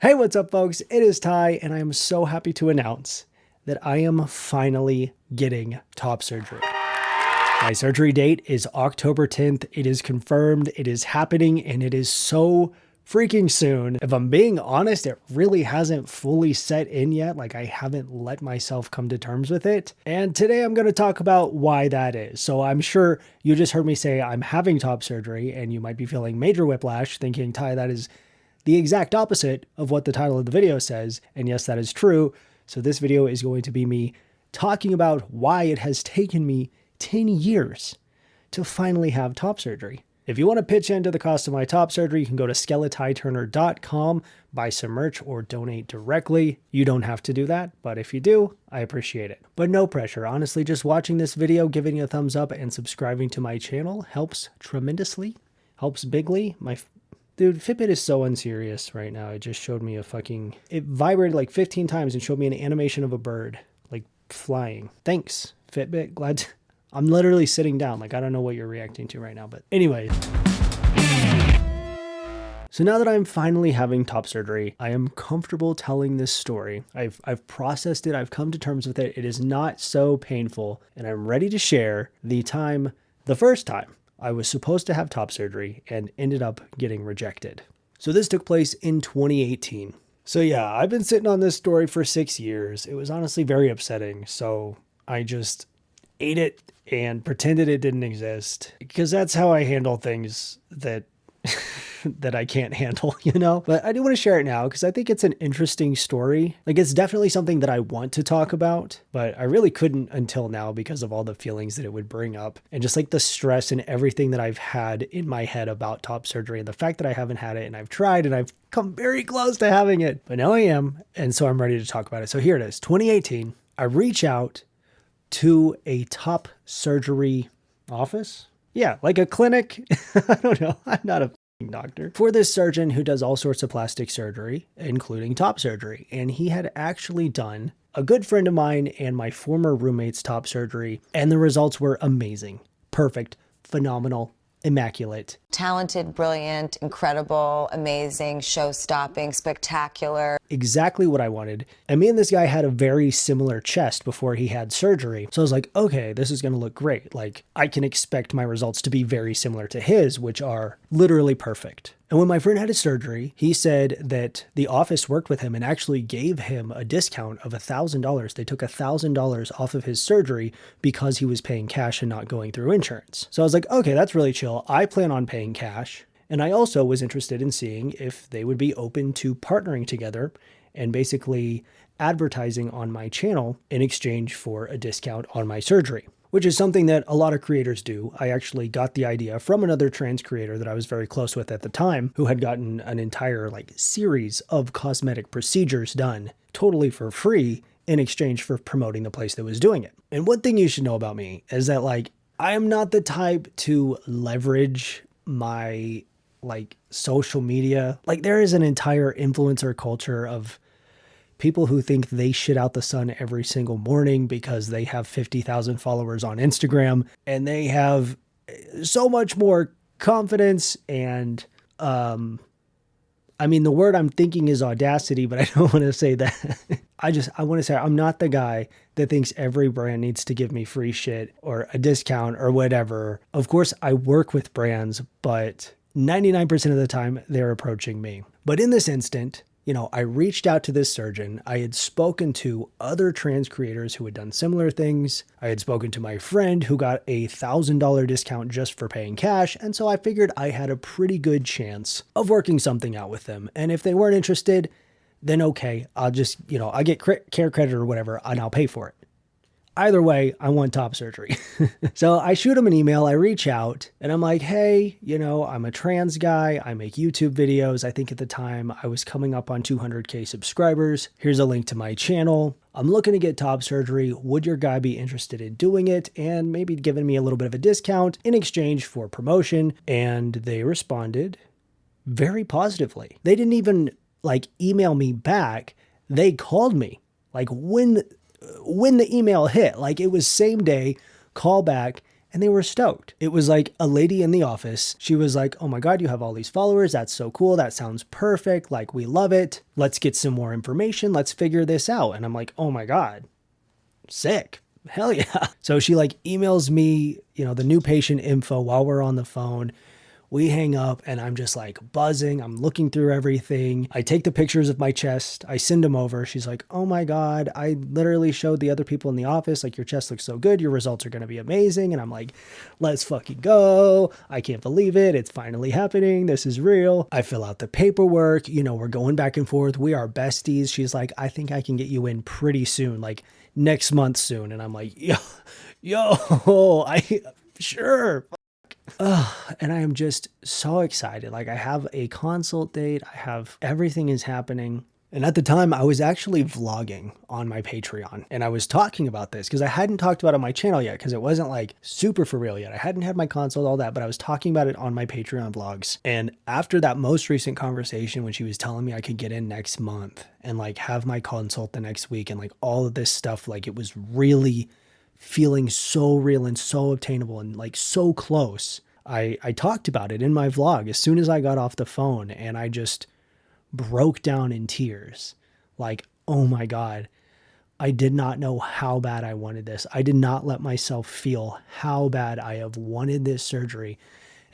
Hey, what's up, folks? It is Ty, and I am so happy to announce that I am finally getting top surgery. My surgery date is October 10th. It is confirmed, it is happening, and it is so freaking soon. If I'm being honest, it really hasn't fully set in yet. Like, I haven't let myself come to terms with it. And today I'm going to talk about why that is. So I'm sure you just heard me say I'm having top surgery, and you might be feeling major whiplash, thinking, Ty, that is the exact opposite of what the title of the video says. And yes, that is true. So this video is going to be me talking about why it has taken me 10 years to finally have top surgery. If you want to pitch into the cost of my top surgery, you can go to skeletyturner.com, buy some merch, or donate directly. You don't have to do that, but if you do, I appreciate it. But no pressure. Honestly, just watching this video, giving it a thumbs up, and subscribing to my channel helps tremendously, helps bigly. Dude, Fitbit is so unserious right now. It just showed me it vibrated like 15 times and showed me an animation of a bird, like flying. Thanks, Fitbit. I'm literally sitting down. Like, I don't know what you're reacting to right now, but anyway. So now that I'm finally having top surgery, I am comfortable telling this story. I've processed it. I've come to terms with it. It is not so painful, and I'm ready to share the first time I was supposed to have top surgery and ended up getting rejected. So this took place in 2018. So yeah, I've been sitting on this story for 6 years. It was honestly very upsetting. So I just ate it and pretended it didn't exist, because that's how I handle things that that I can't handle, you know? But I do want to share it now because I think it's an interesting story. Like, it's definitely something that I want to talk about, but I really couldn't until now because of all the feelings that it would bring up and just like the stress and everything that I've had in my head about top surgery and the fact that I haven't had it, and I've tried and I've come very close to having it, but now I am. And so I'm ready to talk about it. So here it is, 2018. I reach out to a top surgery office. Yeah, like a clinic. I don't know. I'm not a doctor. For this surgeon who does all sorts of plastic surgery, including top surgery. And he had actually done a good friend of mine and my former roommate's top surgery. And the results were amazing. Perfect. Phenomenal. Immaculate. Talented, brilliant, incredible, amazing, show-stopping, spectacular. Exactly what I wanted. And me and this guy had a very similar chest before he had surgery. So I was like, okay, this is going to look great. Like, I can expect my results to be very similar to his, which are literally perfect. And when my friend had his surgery, he said that the office worked with him and actually gave him a discount of $1,000. They took $1,000 off of his surgery because he was paying cash and not going through insurance. So I was like, okay, that's really chill. I plan on paying cash. And I also was interested in seeing if they would be open to partnering together and basically advertising on my channel in exchange for a discount on my surgery, which is something that a lot of creators do. I actually got the idea from another trans creator that I was very close with at the time, who had gotten an entire series of cosmetic procedures done totally for free in exchange for promoting the place that was doing it. And one thing you should know about me is that I am not the type to leverage my social media. There is an entire influencer culture of people who think they shit out the sun every single morning because they have 50,000 followers on Instagram and they have so much more confidence and, the word I'm thinking is audacity, but I don't want to say that. I want to say I'm not the guy that thinks every brand needs to give me free shit or a discount or whatever. Of course, I work with brands, but 99% of the time they're approaching me. But in this instant, I reached out to this surgeon. I had spoken to other trans creators who had done similar things. I had spoken to my friend who got a $1,000 discount just for paying cash. And so I figured I had a pretty good chance of working something out with them. And if they weren't interested, then okay, I'll just, I'll get care credit or whatever, and I'll pay for it. Either way, I want top surgery. So I shoot him an email, I reach out, and I'm like, hey, I'm a trans guy, I make YouTube videos. I think at the time I was coming up on 200K subscribers. Here's a link to my channel. I'm looking to get top surgery. Would your guy be interested in doing it and maybe giving me a little bit of a discount in exchange for promotion? And they responded very positively. They didn't even email me back. They called me when the email hit. It was same day, call back, and they were stoked. It was like a lady in the office. She was like, oh my God, you have all these followers. That's so cool. That sounds perfect. Like, we love it. Let's get some more information. Let's figure this out. And I'm like, oh my God, sick. Hell yeah. So she like emails me, the new patient info while we're on the phone. We hang up and I'm just like buzzing. I'm looking through everything. I take the pictures of my chest. I send them over. She's like, oh my God, I literally showed the other people in the office, like, your chest looks so good. Your results are going to be amazing. And I'm like, let's fucking go. I can't believe it. It's finally happening. This is real. I fill out the paperwork. We're going back and forth. We are besties. She's like, I think I can get you in pretty soon, like next month soon. And I'm like, sure. And I am just so excited. Like, I have a consult date. I have everything is happening. And at the time, I was actually vlogging on my Patreon. And I was talking about this because I hadn't talked about it on my channel yet because it wasn't like super for real yet. I hadn't had my consult, all that, but I was talking about it on my Patreon vlogs. And after that most recent conversation, when she was telling me I could get in next month and like have my consult the next week and like all of this stuff, like, it was really feeling so real and so obtainable and like so close. I talked about it in my vlog as soon as I got off the phone, and I just broke down in tears. Like, oh my God, I did not know how bad I wanted this. I did not let myself feel how bad I have wanted this surgery.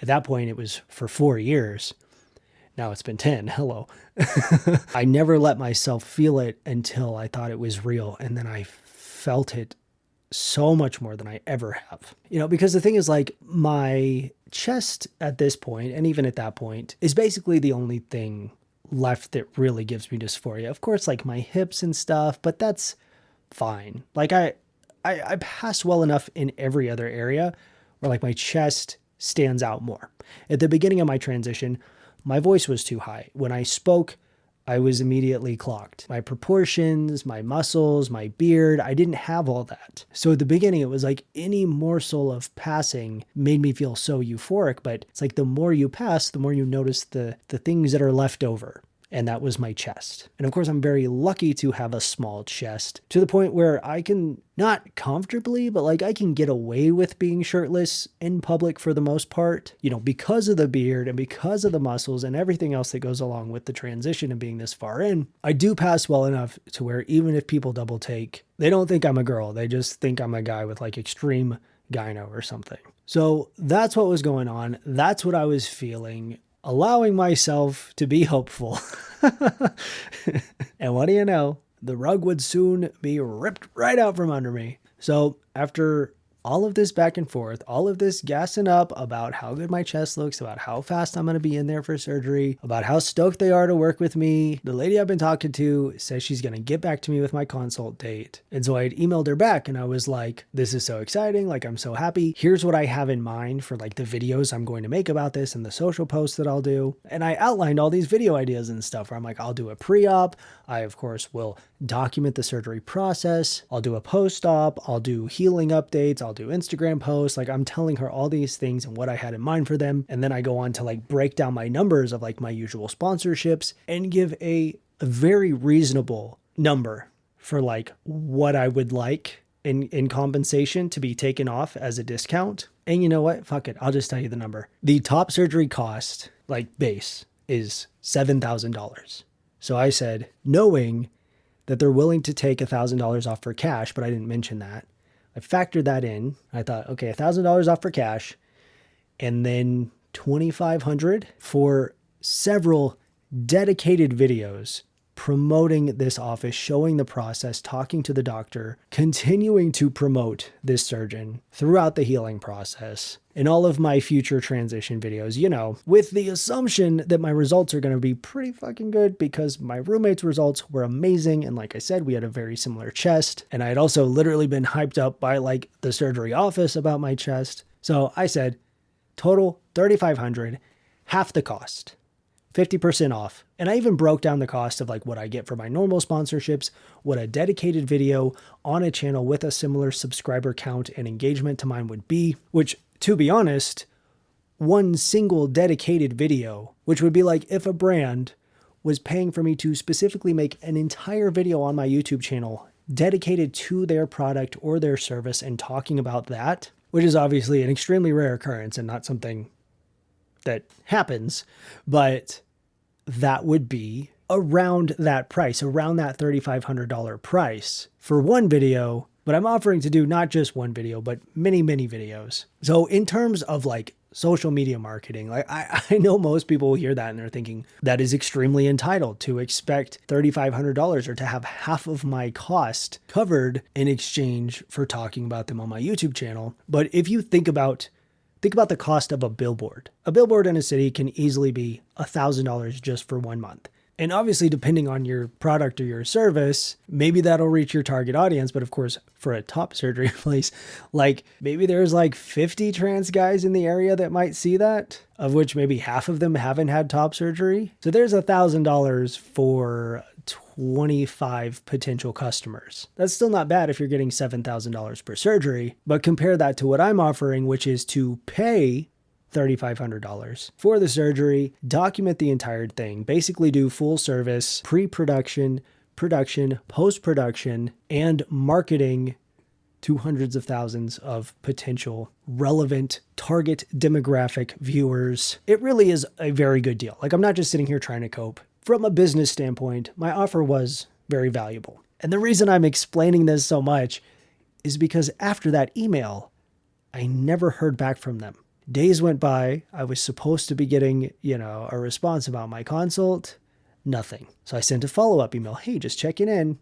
At that point, it was for 4 years. Now it's been 10. Hello. I never let myself feel it until I thought it was real. And then I felt it so much more than I ever have. Because the thing is, like, my chest at this point, and even at that point, is basically the only thing left that really gives me dysphoria. Of course, like my hips and stuff, but that's fine. Like, I pass well enough in every other area where like my chest stands out more. At the beginning of my transition, my voice was too high. When I spoke, I was immediately clocked. My proportions, my muscles, my beard, I didn't have all that. So at the beginning, it was like any morsel of passing made me feel so euphoric, but it's like the more you pass, the more you notice the things that are left over. And that was my chest. And of course, I'm very lucky to have a small chest to the point where I can, not comfortably, but like I can get away with being shirtless in public for the most part, because of the beard and because of the muscles and everything else that goes along with the transition and being this far in. I do pass well enough to where even if people double take, they don't think I'm a girl. They just think I'm a guy with like extreme gyno or something. So that's what was going on. That's what I was feeling. Allowing myself to be hopeful. And what do you know? The rug would soon be ripped right out from under me. So after all of this back and forth, all of this gassing up about how good my chest looks, about how fast I'm going to be in there for surgery, about how stoked they are to work with me, the lady I've been talking to says she's going to get back to me with my consult date. And so I had emailed her back and I was like, this is so exciting. Like, I'm so happy. Here's what I have in mind for like the videos I'm going to make about this and the social posts that I'll do. And I outlined all these video ideas and stuff where I'm like, I'll do a pre-op. I, of course, will document the surgery process. I'll do a post-op. I'll do healing updates. I'll do Instagram posts. Like, I'm telling her all these things and what I had in mind for them. And then I go on to like break down my numbers of like my usual sponsorships and give a very reasonable number for like what I would like in compensation to be taken off as a discount. And you know what? Fuck it. I'll just tell you the number. The top surgery cost, like base, is $7,000. So I said, knowing that they're willing to take $1,000 off for cash, but I didn't mention that. I factored that in. I thought, okay, $1,000 off for cash, and then $2,500 for several dedicated videos promoting this office, showing the process, talking to the doctor, continuing to promote this surgeon throughout the healing process in all of my future transition videos, with the assumption that my results are going to be pretty fucking good because my roommate's results were amazing. And like I said, we had a very similar chest. And I had also literally been hyped up by like the surgery office about my chest. So I said, total $3,500, half the cost. 50% off. And I even broke down the cost of like what I get for my normal sponsorships, what a dedicated video on a channel with a similar subscriber count and engagement to mine would be, which, to be honest, one single dedicated video, which would be like if a brand was paying for me to specifically make an entire video on my YouTube channel dedicated to their product or their service and talking about that, which is obviously an extremely rare occurrence and not something that happens, but that would be around that price, around that $3,500 price for one video. But I'm offering to do not just one video, but many, many videos. So in terms of like social media marketing, like I know most people will hear that and they're thinking that is extremely entitled to expect $3,500 or to have half of my cost covered in exchange for talking about them on my YouTube channel. But if you think about the cost of a billboard. A billboard in a city can easily be $1,000 just for 1 month. And obviously, depending on your product or your service, maybe that'll reach your target audience. But of course, for a top surgery place, like maybe there's like 50 trans guys in the area that might see that, of which maybe half of them haven't had top surgery. So there's $1,000 for 25 potential customers. That's still not bad if you're getting $7,000 per surgery, but compare that to what I'm offering, which is to pay $3,500 for the surgery, document the entire thing, basically do full service, pre-production, production, post-production, and marketing to hundreds of thousands of potential relevant target demographic viewers. It really is a very good deal. Like, I'm not just sitting here trying to cope. From a business standpoint, my offer was very valuable. And the reason I'm explaining this so much is because after that email, I never heard back from them. Days went by. I was supposed to be getting, a response about my consult. Nothing. So I sent a follow-up email. Hey, just checking in,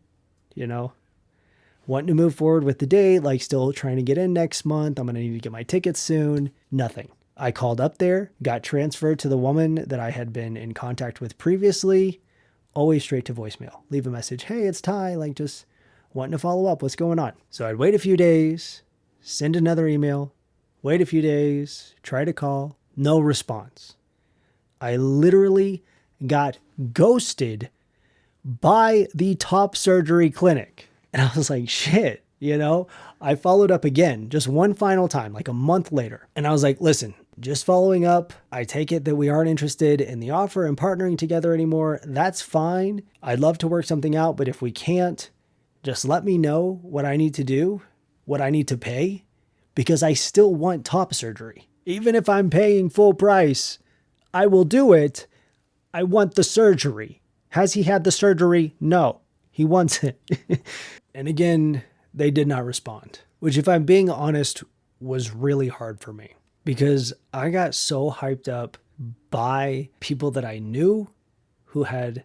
wanting to move forward with the date, like still trying to get in next month. I'm going to need to get my tickets soon. Nothing. I called up there, got transferred to the woman that I had been in contact with previously, always straight to voicemail. Leave a message. Hey, it's Ty, like just wanting to follow up. What's going on? So I'd wait a few days, send another email, wait a few days, try to call, no response. I literally got ghosted by the top surgery clinic. And I was like, shit, I followed up again, just one final time, like a month later. And I was like, listen, just following up. I take it that we aren't interested in the offer and partnering together anymore. That's fine. I'd love to work something out, but if we can't, just let me know what I need to do, what I need to pay, because I still want top surgery. Even if I'm paying full price, I will do it. I want the surgery. Has he had the surgery? No, he wants it. And again, they did not respond, which, if I'm being honest, was really hard for me because I got so hyped up by people that I knew who had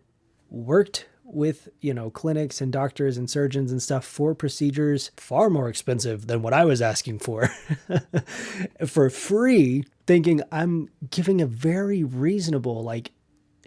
worked with, clinics and doctors and surgeons and stuff for procedures far more expensive than what I was asking for for free, thinking I'm giving a very reasonable, like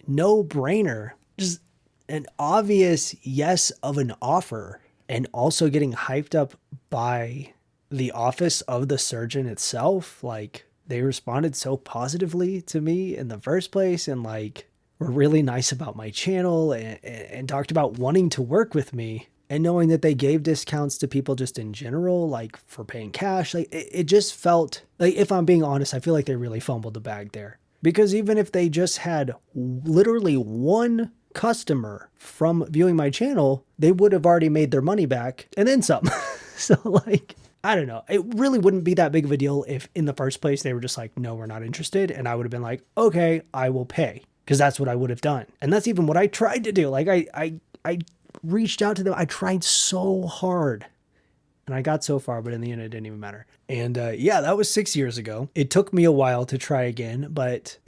no brainer, just an obvious yes of an offer, and also getting hyped up by the office of the surgeon itself. Like, they responded so positively to me in the first place and like were really nice about my channel and talked about wanting to work with me, and knowing that they gave discounts to people just in general, like for paying cash. Like, it just felt like, if I'm being honest, I feel like they really fumbled the bag there, because even if they just had literally one customer from viewing my channel, they would have already made their money back and then some. So like, I don't know. It really wouldn't be that big of a deal if in the first place they were just like, no, we're not interested. And I would have been like, okay, I will pay. Because that's what I would have done. And that's even what I tried to do. Like, I reached out to them. I tried so hard. And I got so far, but in the end, it didn't even matter. And yeah, that was 6 years ago. It took me a while to try again, but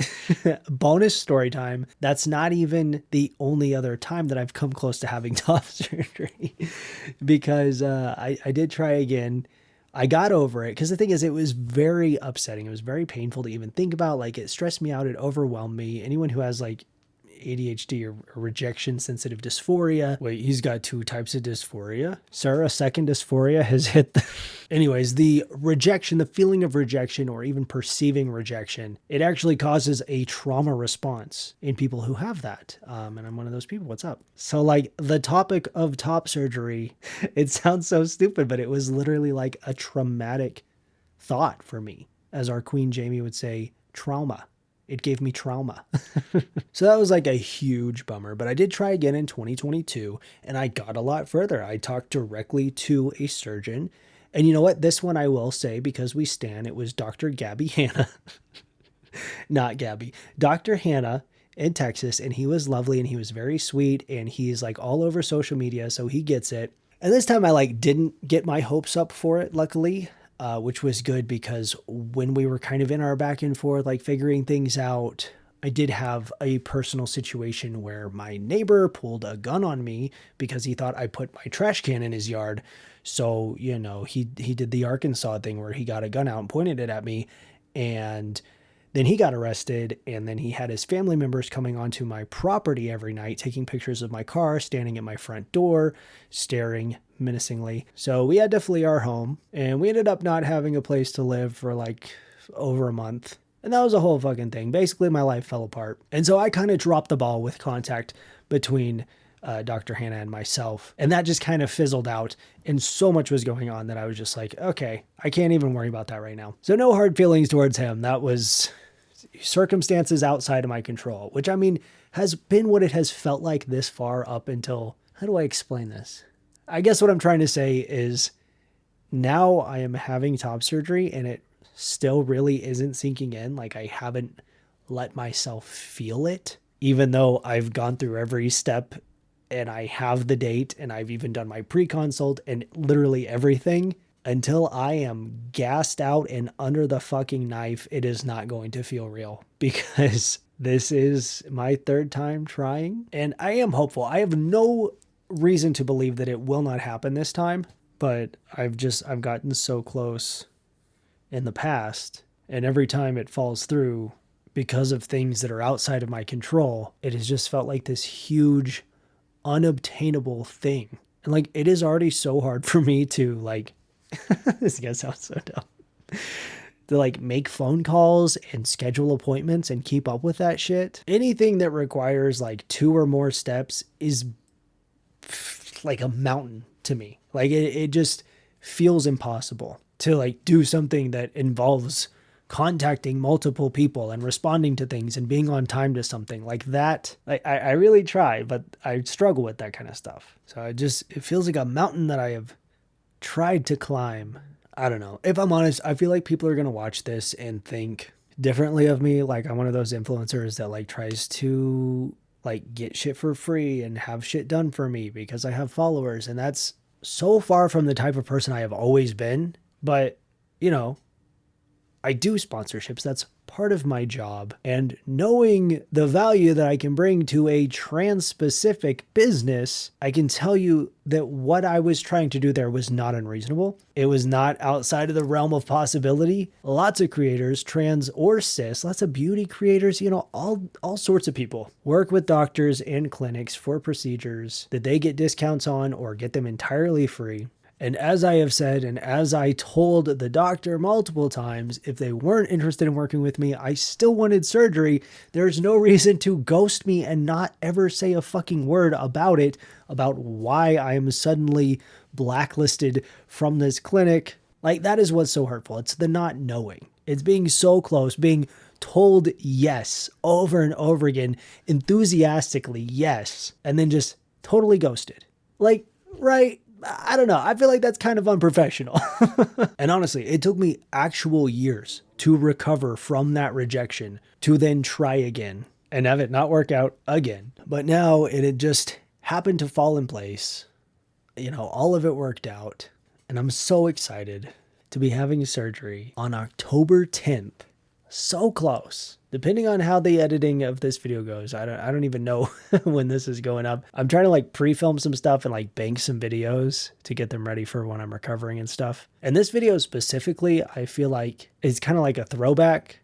bonus story time. That's not even the only other time that I've come close to having top surgery, because I did try again. I got over it, because the thing is, it was very upsetting. It was very painful to even think about. Like, it stressed me out. It overwhelmed me. Anyone who has like ADHD or rejection sensitive dysphoria. Wait, he's got 2 types of dysphoria. Sir, a second dysphoria has hit the... Anyways, the rejection, the feeling of rejection, or even perceiving rejection, it actually causes a trauma response in people who have that. And I'm one of those people. What's up? So like, the topic of top surgery, it sounds so stupid, but it was literally like a traumatic thought for me. As our Queen Jamie would say, trauma. It gave me trauma. So that was like a huge bummer, but I did try again in 2022 and I got a lot further. I talked directly to a surgeon And you know what? This one I will say, because we stan, it was Dr. Gabby Hanna, not Gabby, Dr. Hanna in Texas. And he was lovely and he was very sweet. And he's like all over social media. So he gets it. And this time I like didn't get my hopes up for it, luckily, which was good because when we were kind of in our back and forth, like figuring things out, I did have a personal situation where my neighbor pulled a gun on me because he thought I put my trash can in his yard. So, you know, he did the Arkansas thing where he got a gun out and pointed it at me. And then he got arrested. And then he had his family members coming onto my property every night, taking pictures of my car, standing at my front door, staring menacingly. So we had to flee our home and we ended up not having a place to live for like over a month. And that was a whole fucking thing. Basically, my life fell apart. And so I kind of dropped the ball with contact between Dr. Hanna and myself. And that just kind of fizzled out. And so much was going on that I was just like, okay, I can't even worry about that right now. So no hard feelings towards him. That was circumstances outside of my control, which I mean, has been what it has felt like this far up until, how do I explain this? I guess what I'm trying to say is now I am having top surgery and it still really isn't sinking in. Like I haven't let myself feel it, even though I've gone through every step and I have the date and I've even done my pre-consult and literally everything. Until I am gassed out and under the fucking knife, it is not going to feel real because this is my third time trying and I am hopeful. I have no reason to believe that it will not happen this time, but I've gotten so close in the past, and every time it falls through because of things that are outside of my control, it has just felt like this huge unobtainable thing. And like it is already so hard for me to like this guy sounds so dumb, to like make phone calls and schedule appointments and keep up with that shit. Anything that requires like 2 or more steps is like a mountain to me. Like it just feels impossible to like do something that involves contacting multiple people and responding to things and being on time to something like that. I really try, but I struggle with that kind of stuff. So it feels like a mountain that I have tried to climb. I don't know. If I'm honest, I feel like people are going to watch this and think differently of me. Like I'm one of those influencers that like tries to like get shit for free and have shit done for me because I have followers. And that's so far from the type of person I have always been. But, you know, I do sponsorships. That's part of my job. And knowing the value that I can bring to a trans-specific business, I can tell you that what I was trying to do there was not unreasonable. It was not outside of the realm of possibility. Lots of creators, trans or cis, lots of beauty creators, you know, all sorts of people work with doctors and clinics for procedures that they get discounts on or get them entirely free. And as I have said, and as I told the doctor multiple times, if they weren't interested in working with me, I still wanted surgery. There's no reason to ghost me and not ever say a fucking word about it, about why I am suddenly blacklisted from this clinic. Like, that is what's so hurtful. It's the not knowing. It's being so close, being told yes over and over again, enthusiastically yes, and then just totally ghosted. Like, right? I don't know. I feel like that's kind of unprofessional. And honestly, it took me actual years to recover from that rejection to then try again and have it not work out again. But now it had just happened to fall in place. You know, all of it worked out. And I'm so excited to be having surgery on October 10th. So close. Depending on how the editing of this video goes, I don't even know when this is going up. I'm trying to like pre-film some stuff and like bank some videos to get them ready for when I'm recovering and stuff. And this video specifically, I feel like is kind of like a throwback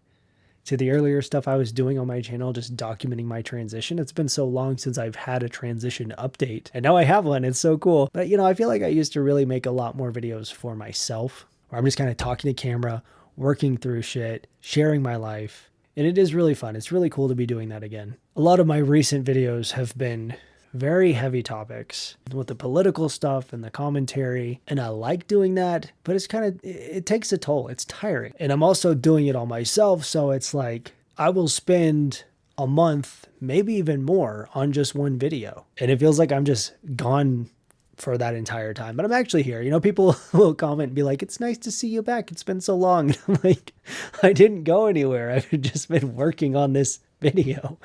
to the earlier stuff I was doing on my channel, just documenting my transition. It's been so long since I've had a transition update, and now I have one. It's so cool. But you know, I feel like I used to really make a lot more videos for myself, where I'm just kind of talking to camera, working through shit, sharing my life. And it is really fun. It's really cool to be doing that again. A lot of my recent videos have been very heavy topics with the political stuff and the commentary. And I like doing that, but it takes a toll. It's tiring. And I'm also doing it all myself. So it's like, I will spend a month, maybe even more on just one video. And it feels like I'm just gone for that entire time, but I'm actually here. You know, people will comment and be like, it's nice to see you back. It's been so long. And I'm like, I didn't go anywhere. I've just been working on this video.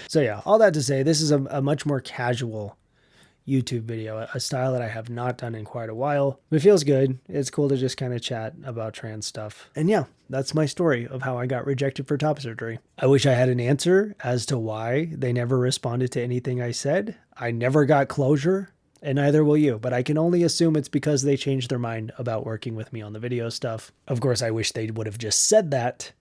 So yeah, all that to say, this is a much more casual YouTube video, a style that I have not done in quite a while. It feels good. It's cool to just kind of chat about trans stuff. And yeah, that's my story of how I got rejected for top surgery. I wish I had an answer as to why they never responded to anything I said. I never got closure, and neither will you, but I can only assume it's because they changed their mind about working with me on the video stuff. Of course, I wish they would have just said that,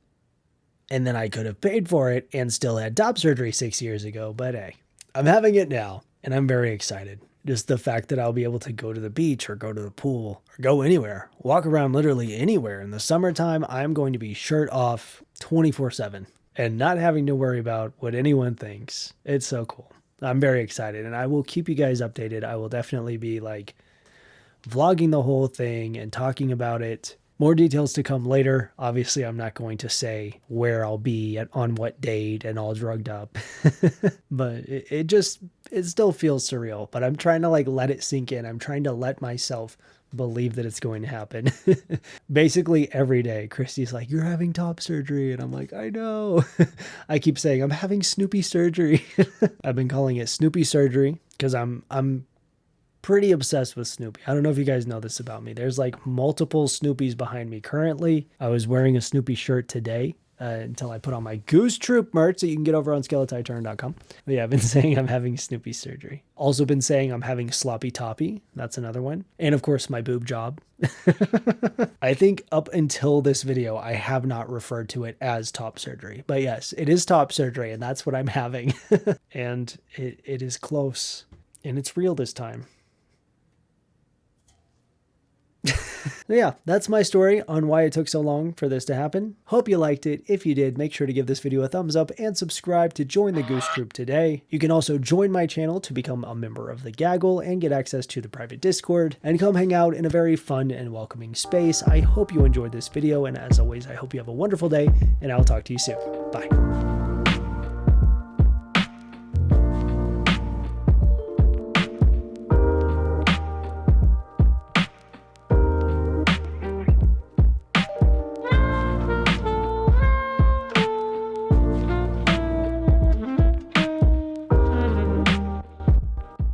and then I could have paid for it and still had top surgery 6 years ago, but hey, I'm having it now. And I'm very excited. Just the fact that I'll be able to go to the beach or go to the pool or go anywhere, walk around literally anywhere. In the summertime, I'm going to be shirt off 24/7 and not having to worry about what anyone thinks. It's so cool. I'm very excited, and I will keep you guys updated. I will definitely be like vlogging the whole thing and talking about it. More details to come later. Obviously, I'm not going to say where I'll be on what date and all drugged up. But it still feels surreal. But I'm trying to like let it sink in. I'm trying to let myself believe that it's going to happen. Basically every day, Christy's like, you're having top surgery. And I'm like, I know. I keep saying I'm having Snoopy surgery. I've been calling it Snoopy surgery because I'm pretty obsessed with Snoopy. I don't know if you guys know this about me. There's like multiple Snoopies behind me currently. I was wearing a Snoopy shirt today until I put on my Goose Troop merch that you can get over on skeletiturn.com. But yeah, I've been saying I'm having Snoopy surgery. Also been saying I'm having sloppy toppy. That's another one. And of course, my boob job. I think up until this video, I have not referred to it as top surgery. But yes, it is top surgery, and that's what I'm having. And it is close. And it's real this time. Yeah, that's my story on why it took so long for this to happen. Hope you liked it. If you did, make sure to give this video a thumbs up and subscribe to join the Goose Troop today. You can also join my channel to become a member of the Gaggle and get access to the private Discord and come hang out in a very fun and welcoming space. I hope you enjoyed this video, and as always, I hope you have a wonderful day, and I'll talk to you soon. Bye.